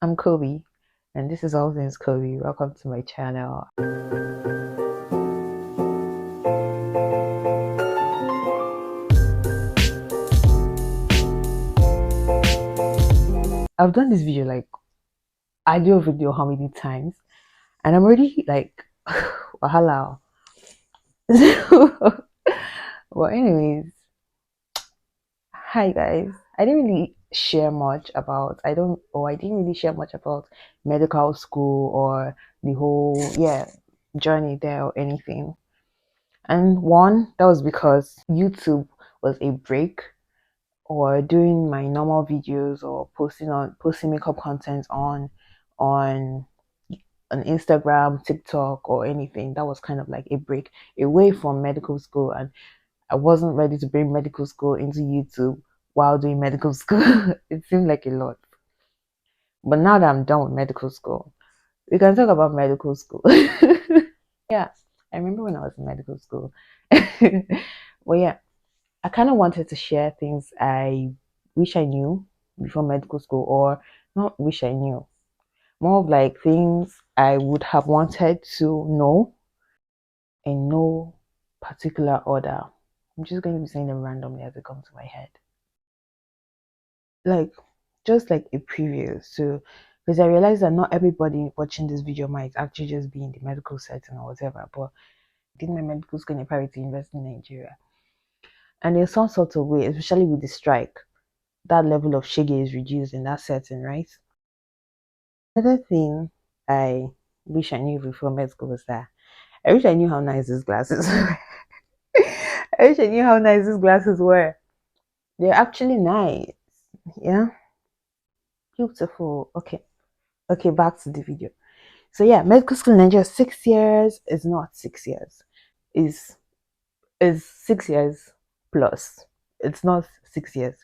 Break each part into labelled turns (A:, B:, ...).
A: I'm Kobe, and this is All Things Kobe. Welcome to my channel. I've done this video like I do a video how many times, and I'm already like wahala. Well, anyways, hi guys. I didn't really share much about I didn't really share much about medical school or the whole journey there or anything. And one, that was because YouTube was a break, or doing my normal videos or posting makeup content on on Instagram, TikTok, or anything. That was kind of like a break away from medical school, and I wasn't ready to bring medical school into YouTube while doing medical school. It seemed like a lot. But now that I'm done with medical school, we can talk about medical school. Yeah, I remember when I was in medical school. Well, yeah, I kind of wanted to share things I wish I knew before medical school, or not wish I knew, more of like things I would have wanted to know in no particular order. I'm just going to be saying them randomly as they come to my head. Like, just like a preview. So, because I realized that not everybody watching this video might actually just be in the medical setting or whatever, but I did my medical school in a private university in Nigeria. And in some sort of way, especially with the strike, that level of shege is reduced in that setting, right? Another thing I wish I knew before med school was that I wish I knew how nice these glasses were. I wish I knew how nice these glasses were. They're actually nice. Yeah. Beautiful. Okay, back to the video. So yeah, medical school in Nigeria, 6 years is not 6 years. Is 6 years plus. It's not 6 years.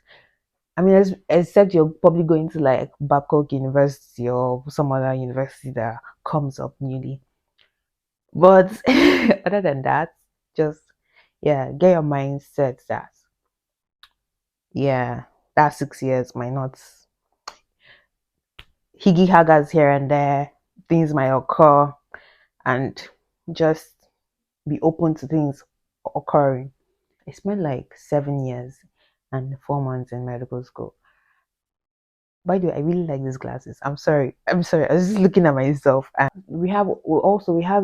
A: I mean, except you're probably going to like Babcock University or some other university that comes up newly. But other than that, just yeah, get your mindset that yeah, that 6 years might not higgy haggers here and there, things might occur, and just be open to things occurring. I spent like 7 years and 4 months in medical school. By the way, I really like these glasses. I'm sorry. I'm sorry. I was just looking at myself. And we have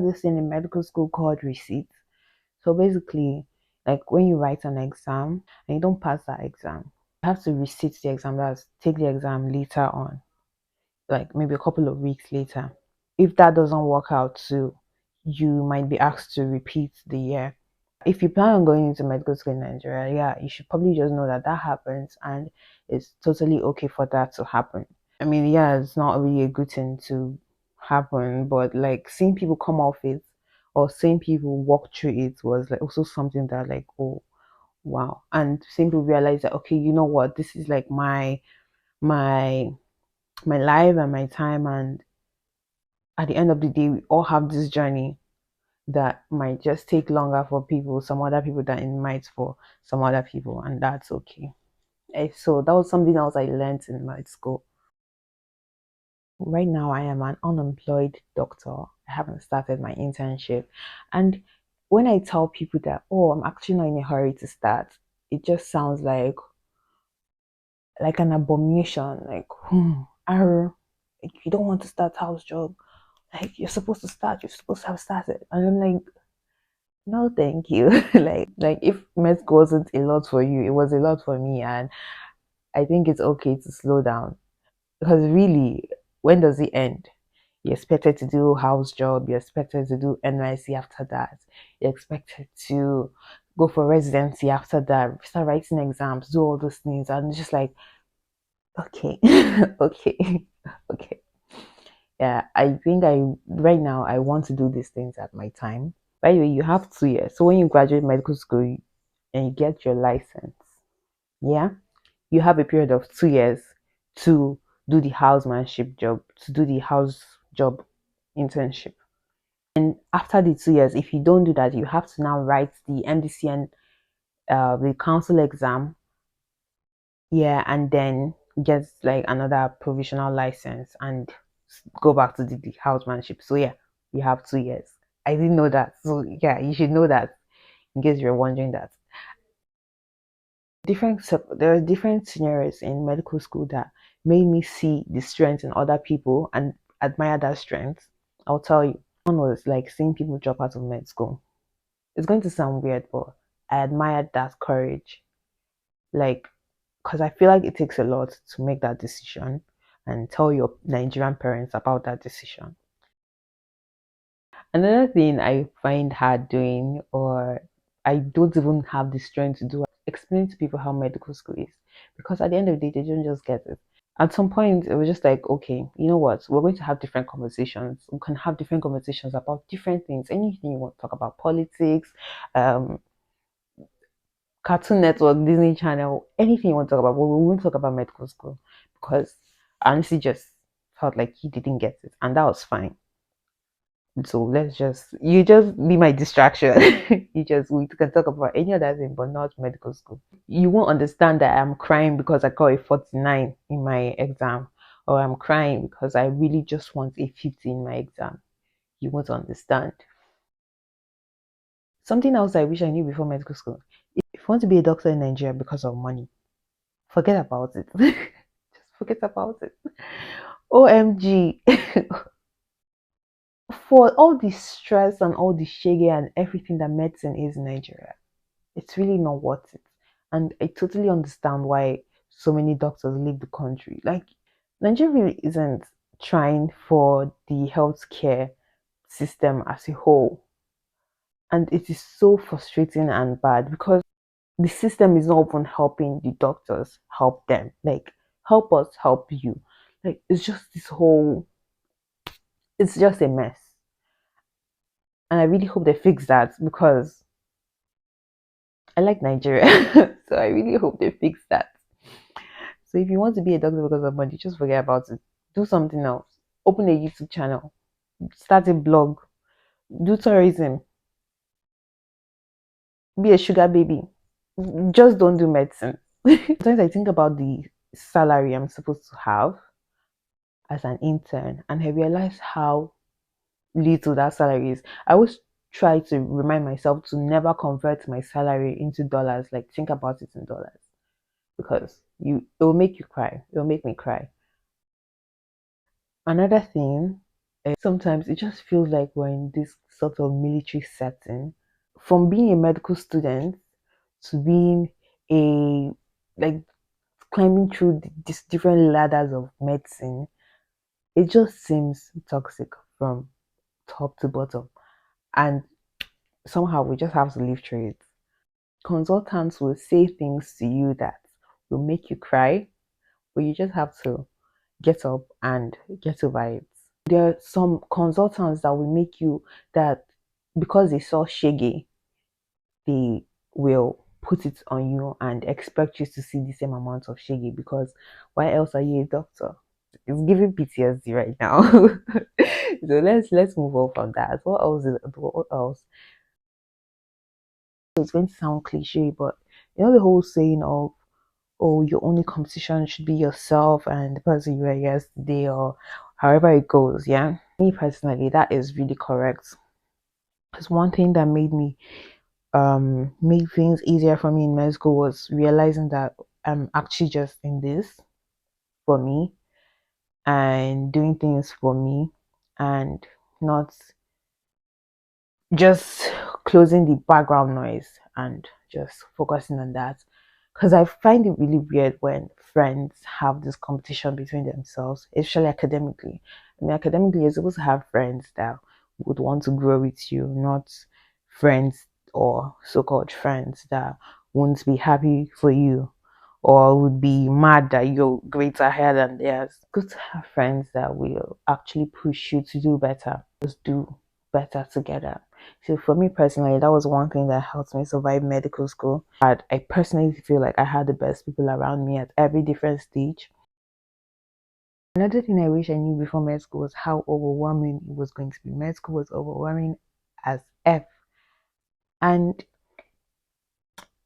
A: this thing in medical school called receipts. So basically, like when you write an exam and you don't pass that exam, you have to receipt the exam. That's take the exam later on, like maybe a couple of weeks later. If that doesn't work out too, you might be asked to repeat the year. If you plan on going into medical school in Nigeria, yeah, you should probably just know that that happens, and it's totally okay for that to happen. I mean, yeah, it's not really a good thing to happen, but like seeing people come off it or seeing people walk through it was like also something that like, oh wow. And seeing people realize that, okay, you know what, this is like my my life and my time, and at the end of the day we all have this journey that might just take longer for people, some other people, than it might for some other people, and that's okay. So that was something else I learned in med school. Right now I am an unemployed doctor. I haven't started my internship. And when I tell people that, oh, I'm actually not in a hurry to start, it just sounds like an abomination. Like, arr, like you don't want to start house job. Like you're supposed to start, you're supposed to have started. And I'm like, no, thank you. like if med school wasn't a lot for you, it was a lot for me. And I think it's okay to slow down. Because really, when does it end? You're expected to do house job, you're expected to do NYC after that, you're expected to go for residency after that, start writing exams, do all those things, and it's just like, okay, okay, okay. Yeah, I think I right now I want to do these things at my time. By the way, you have 2 years. So when you graduate medical school and you get your license, yeah, you have a period of 2 years to do the housemanship job, to do the house job internship. And after the 2 years, if you don't do that, you have to now write the MDCN, the council exam. Yeah, and then get like another provisional license and go back to the housemanship. So yeah, you have 2 years. I didn't know that. So yeah, you should know that in case you're wondering that. There are different scenarios in medical school that made me see the strength in other people and admire that strength. I'll tell you. One was like seeing people drop out of med school. It's going to sound weird, but I admired that courage. Like, because I feel like it takes a lot to make that decision and tell your Nigerian parents about that decision. Another thing I find hard doing, or I don't even have the strength to do, explain to people how medical school is. Because at the end of the day, they don't just get it. At some point, it was just like, okay, you know what? We're going to have different conversations. We can have different conversations about different things. Anything you want to talk about, politics, um, Cartoon Network, Disney Channel, anything you want to talk about, but we won't talk about medical school because I honestly just felt like he didn't get it, and that was fine. So you just be my distraction. We can talk about any other thing, but not medical school. You won't understand that I'm crying because I got a 49 in my exam, or I'm crying because I really just want a 50 in my exam. You won't understand. Something else I wish I knew before medical school. If you want to be a doctor in Nigeria because of money, forget about it. Just forget about it. OMG. For all the stress and all the shege and everything that medicine is in Nigeria, it's really not worth it. And I totally understand why so many doctors leave the country. Like, Nigeria really isn't trying for the healthcare system as a whole. And it is so frustrating and bad because the system is not even helping the doctors help them. Like, help us help you. Like, it's just a mess. And I really hope they fix that because I like Nigeria. So I really hope they fix that. So if you want to be a doctor because of money, just forget about it. Do something else. Open a YouTube channel. Start a blog. Do tourism. Be a sugar baby. Just don't do medicine. Sometimes I think about the salary I'm supposed to have as an intern and I realize how little that salary is. I always try to remind myself to never convert my salary into dollars. Like, think about it in dollars because it will make you cry. It will make me cry. Another thing, sometimes it just feels like we're in this sort of military setting. From being a medical student to being a like climbing through these different ladders of medicine, it just seems toxic from top to bottom. And somehow we just have to live through it. Consultants will say things to you that will make you cry, but you just have to get up and get over it. There are some consultants that will make you that because they saw shege, they will put it on you and expect you to see the same amount of shege because why else are you a doctor? It's giving PTSD right now. So let's move on from that. What else? It's going to sound cliche, but you know the whole saying of, oh, your only competition should be yourself and the person you were yesterday, or however it goes. Yeah, me personally, that is really correct. Because one thing that made things easier for me in med school was realizing that I'm actually just in this for me and doing things for me and not just closing the background noise and just focusing on that. Because I find it really weird when friends have this competition between themselves, especially academically. I mean, academically, you're supposed to have friends that would want to grow with you, not friends or so called friends that won't be happy for you or would be mad that you're greater higher than theirs. Good to have friends that will actually push you to do better. Just do better together. So for me personally, that was one thing that helped me survive medical school. But I personally feel like I had the best people around me at every different stage. Another thing I wish I knew before med school was how overwhelming it was going to be. Med school was overwhelming as F. And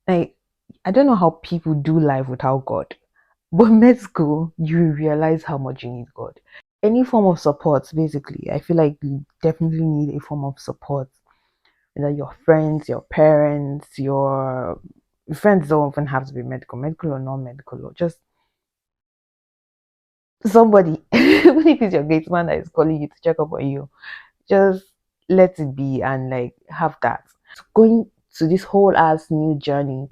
A: I don't know how people do life without God. But med school, you realize how much you need God. Any form of support, basically. I feel like you definitely need a form of support. Either your friends, your parents, your friends don't even have to be medical or non-medical, or just somebody, even if it's your gate man that is calling you to check up on you, just let it be and like have that. So going to this whole ass new journey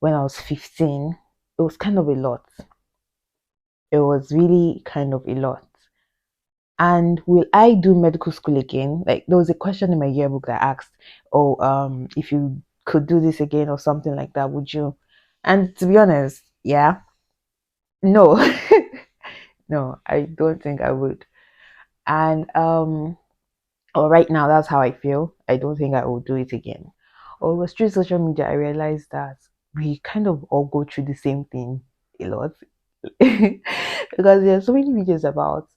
A: when I was 15, it was kind of a lot. It was really kind of a lot. And will I do medical school again? Like there was a question in my yearbook that asked, "Oh, if you could do this again or something like that, would you?" And to be honest, yeah, no, no, I don't think I would. And or right now, that's how I feel. I don't think I will do it again. Or it was through social media I realized that we kind of all go through the same thing a lot because there are so many videos about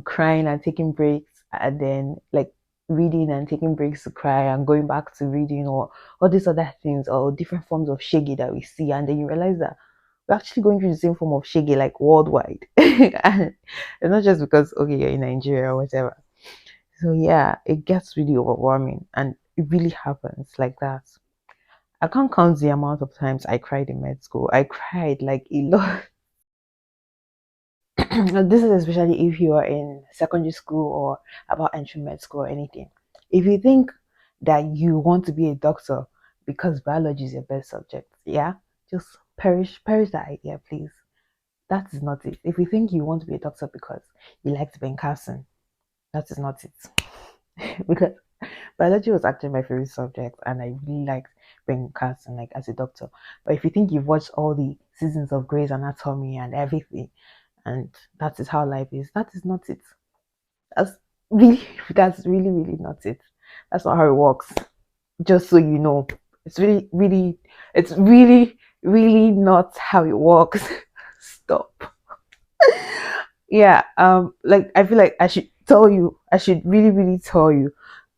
A: crying and taking breaks, and then like reading and taking breaks to cry and going back to reading, or all these other things, or different forms of shaggy that we see, and then you realize that we're actually going through the same form of shaggy like worldwide. And it's not just because okay you're in Nigeria or whatever. So yeah, it gets really overwhelming, and it really happens like that. I can't count the amount of times I cried in med school. I cried like a lot. This is especially if you are in secondary school or about entering med school or anything. If you think that you want to be a doctor because biology is your best subject, yeah, just perish that idea, please. That is not it. If you think you want to be a doctor because you like Ben Carson, that is not it. Because biology was actually my favorite subject, and I really liked Ben Carson like as a doctor. But if you think you've watched all the seasons of Grey's Anatomy and everything, and that is how life is. That is not it. That's really, that's really not it. That's not how it works. Just so you know, it's really not how it works. Stop. Yeah. Like I feel like I should tell you. I should really tell you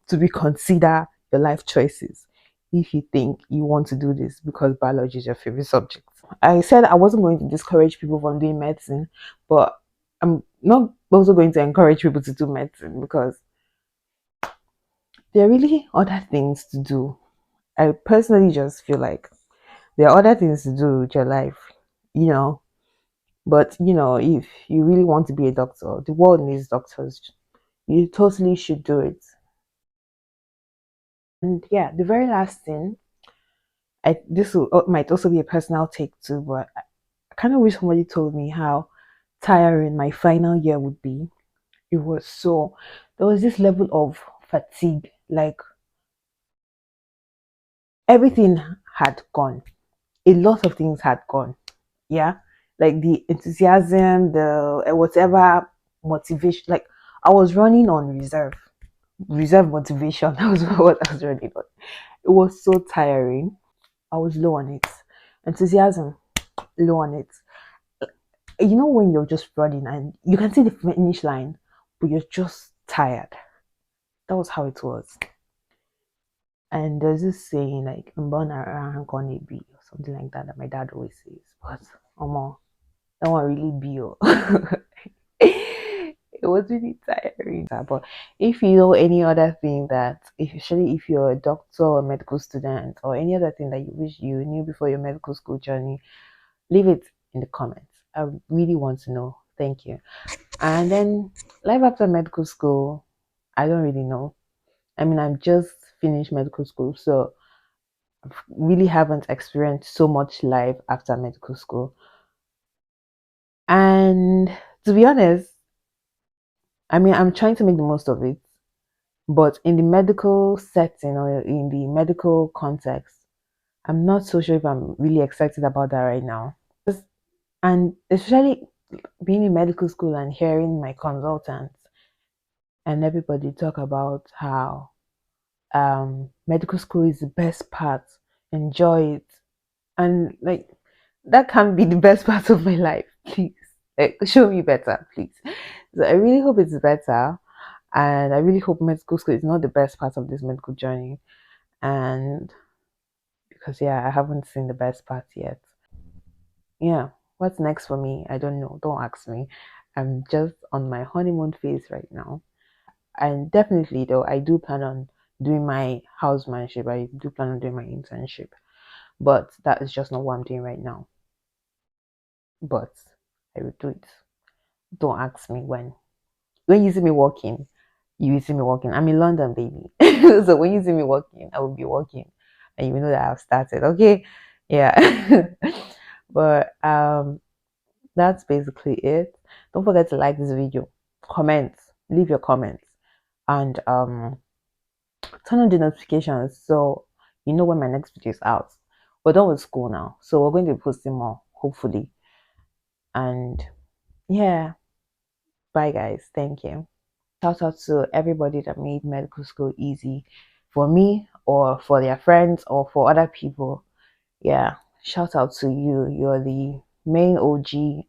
A: to reconsider your life choices if you think you want to do this because biology is your favorite subject. I said I wasn't going to discourage people from doing medicine, but I'm not also going to encourage people to do medicine because there are really other things to do. I personally just feel like there are other things to do with your life, you know. But if you really want to be a doctor, the world needs doctors. You totally should do it. And yeah, the very last thing, might also be a personal take too, but I kind of wish somebody told me how tiring my final year would be. It was so, there was this level of fatigue, like everything had gone. A lot of things had gone. Yeah. Like the enthusiasm, the whatever motivation, like I was running on reserve motivation. That was what I was running on. It was so tiring. I was low on it. Enthusiasm, low on it. You know, when you're just running and you can see the finish line, but you're just tired. That was how it was. And there's this saying like I'm born around gonna be or something like that that my dad always says. But that one really be oh. It was really tiring. But if you know any other thing that, especially if you're a doctor or a medical student or any other thing that you wish you knew before your medical school journey, leave it in the comments. I really want to know. Thank you. And then life after medical school, I don't really know. I mean, I'm just finished medical school, so really haven't experienced so much life after medical school. And to be honest, I mean, I'm trying to make the most of it, but in the medical setting or in the medical context, I'm not so sure if I'm really excited about that right now. And especially being in medical school and hearing my consultants and everybody talk about how medical school is the best part, enjoy it, and like that can be the best part of my life. Please, like, show me better, please. So I really hope it's better, and I really hope medical school is not the best part of this medical journey. And because yeah, I haven't seen the best part yet. Yeah. What's next for me? I don't know. Don't ask me. I'm just on my honeymoon phase right now. And definitely, though, I do plan on doing my housemanship. I do plan on doing my internship. But that is just not what I'm doing right now. But I will do it. Don't ask me when. When you see me walking, you will see me walking. I'm in London, baby. So when you see me walking, I will be walking. And you will know that I've started. Okay. Yeah. But that's basically it. Don't forget to like this video, comment, leave your comments, and turn on the notifications so you know when my next video is out. We're done with school now, so we're going to be posting more, hopefully. And yeah, bye guys. Thank you. Shout out to everybody that made medical school easy for me or for their friends or for other people. Yeah, shout out to you. You're the main OG.